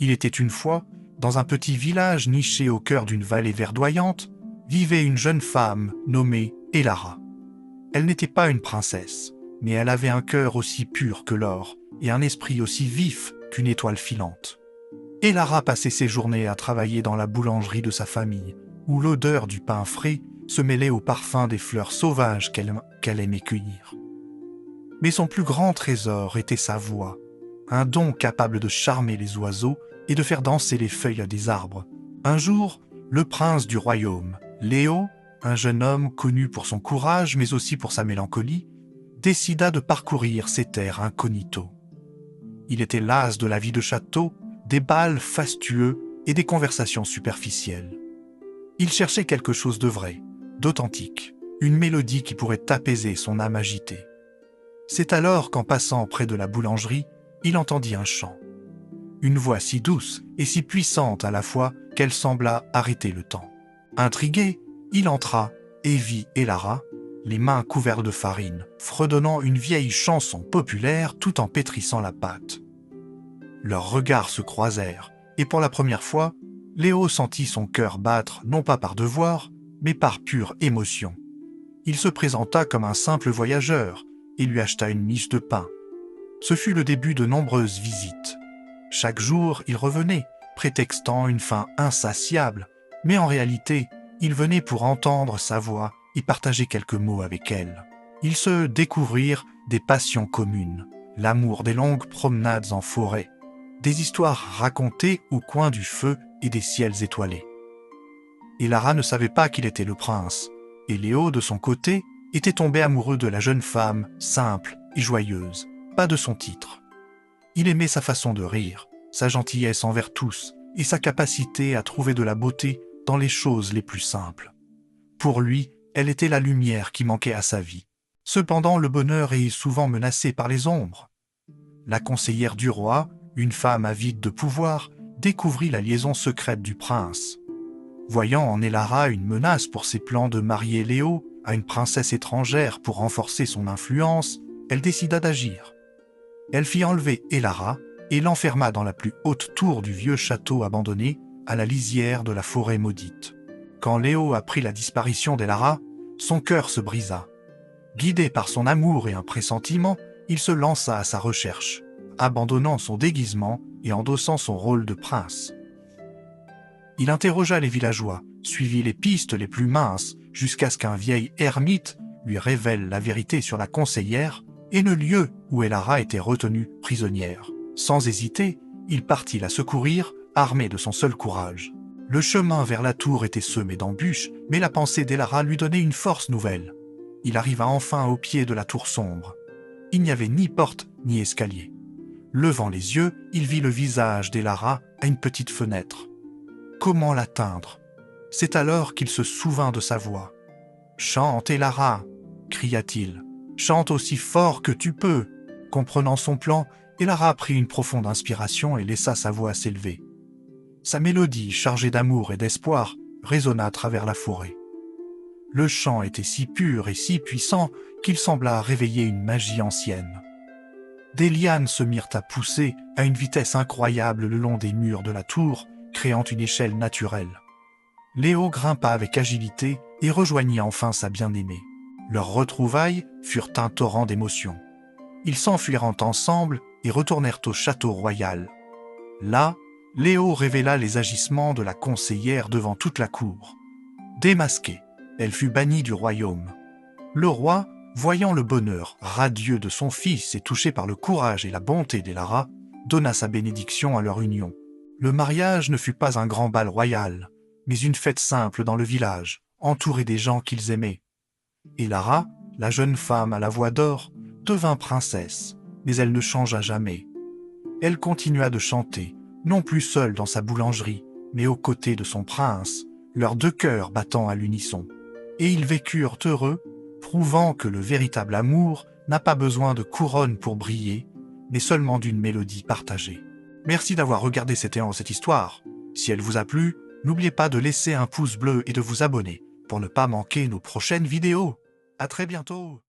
Il était une fois, dans un petit village niché au cœur d'une vallée verdoyante, vivait une jeune femme nommée Elara. Elle n'était pas une princesse, mais elle avait un cœur aussi pur que l'or et un esprit aussi vif qu'une étoile filante. Elara passait ses journées à travailler dans la boulangerie de sa famille, où l'odeur du pain frais se mêlait au parfum des fleurs sauvages qu'elle aimait cueillir. Mais son plus grand trésor était sa voix, un don capable de charmer les oiseaux et de faire danser les feuilles des arbres. Un jour, le prince du royaume, Léo, un jeune homme connu pour son courage mais aussi pour sa mélancolie, décida de parcourir ces terres incognito. Il était las de la vie de château, des bals fastueux et des conversations superficielles. Il cherchait quelque chose de vrai, d'authentique, une mélodie qui pourrait apaiser son âme agitée. C'est alors qu'en passant près de la boulangerie, il entendit un chant. Une voix si douce et si puissante à la fois qu'elle sembla arrêter le temps. Intrigué, il entra et vit Elara, les mains couvertes de farine, fredonnant une vieille chanson populaire tout en pétrissant la pâte. Leurs regards se croisèrent, et pour la première fois, Léo sentit son cœur battre non pas par devoir, mais par pure émotion. Il se présenta comme un simple voyageur et lui acheta une miche de pain. Ce fut le début de nombreuses visites. Chaque jour, il revenait, prétextant une faim insatiable, mais en réalité, il venait pour entendre sa voix et partager quelques mots avec elle. Ils se découvrirent des passions communes, l'amour des longues promenades en forêt, des histoires racontées au coin du feu et des ciels étoilés. Elara ne savait pas qu'il était le prince, et Léo, de son côté, était tombé amoureux de la jeune femme, simple et joyeuse, pas de son titre. Il aimait sa façon de rire, sa gentillesse envers tous et sa capacité à trouver de la beauté dans les choses les plus simples. Pour lui, elle était la lumière qui manquait à sa vie. Cependant, le bonheur est souvent menacé par les ombres. La conseillère du roi, une femme avide de pouvoir, découvrit la liaison secrète du prince. Voyant en Elara une menace pour ses plans de marier Léo à une princesse étrangère pour renforcer son influence, elle décida d'agir. Elle fit enlever Elara et l'enferma dans la plus haute tour du vieux château abandonné, à la lisière de la forêt maudite. Quand Léo apprit la disparition d'Elara, son cœur se brisa. Guidé par son amour et un pressentiment, il se lança à sa recherche, abandonnant son déguisement et endossant son rôle de prince. Il interrogea les villageois, suivit les pistes les plus minces, jusqu'à ce qu'un vieil ermite lui révèle la vérité sur la conseillère et le lieu où Elara était retenue prisonnière. Sans hésiter, il partit la secourir, armé de son seul courage. Le chemin vers la tour était semé d'embûches, mais la pensée d'Elara lui donnait une force nouvelle. Il arriva enfin au pied de la tour sombre. Il n'y avait ni porte ni escalier. Levant les yeux, il vit le visage d'Elara à une petite fenêtre. Comment l'atteindre? C'est alors qu'il se souvint de sa voix. « Chante, Elara !» cria-t-il. « Chante aussi fort que tu peux !» Comprenant son plan, Elara prit une profonde inspiration et laissa sa voix s'élever. Sa mélodie, chargée d'amour et d'espoir, résonna à travers la forêt. Le chant était si pur et si puissant qu'il sembla réveiller une magie ancienne. Des lianes se mirent à pousser à une vitesse incroyable le long des murs de la tour, créant une échelle naturelle. Léo grimpa avec agilité et rejoignit enfin sa bien-aimée. Leurs retrouvailles furent un torrent d'émotions. Ils s'enfuirent ensemble et retournèrent au château royal. Là, Léo révéla les agissements de la conseillère devant toute la cour. Démasquée, elle fut bannie du royaume. Le roi, voyant le bonheur radieux de son fils et touché par le courage et la bonté d'Elara, donna sa bénédiction à leur union. Le mariage ne fut pas un grand bal royal, mais une fête simple dans le village, entourée des gens qu'ils aimaient. Elara, la jeune femme à la voix d'or, devint princesse, mais elle ne changea jamais. Elle continua de chanter, non plus seule dans sa boulangerie, mais aux côtés de son prince, leurs deux cœurs battant à l'unisson. Et ils vécurent heureux, prouvant que le véritable amour n'a pas besoin de couronne pour briller, mais seulement d'une mélodie partagée. Merci d'avoir regardé cette histoire. Si elle vous a plu, n'oubliez pas de laisser un pouce bleu et de vous abonner pour ne pas manquer nos prochaines vidéos. À très bientôt.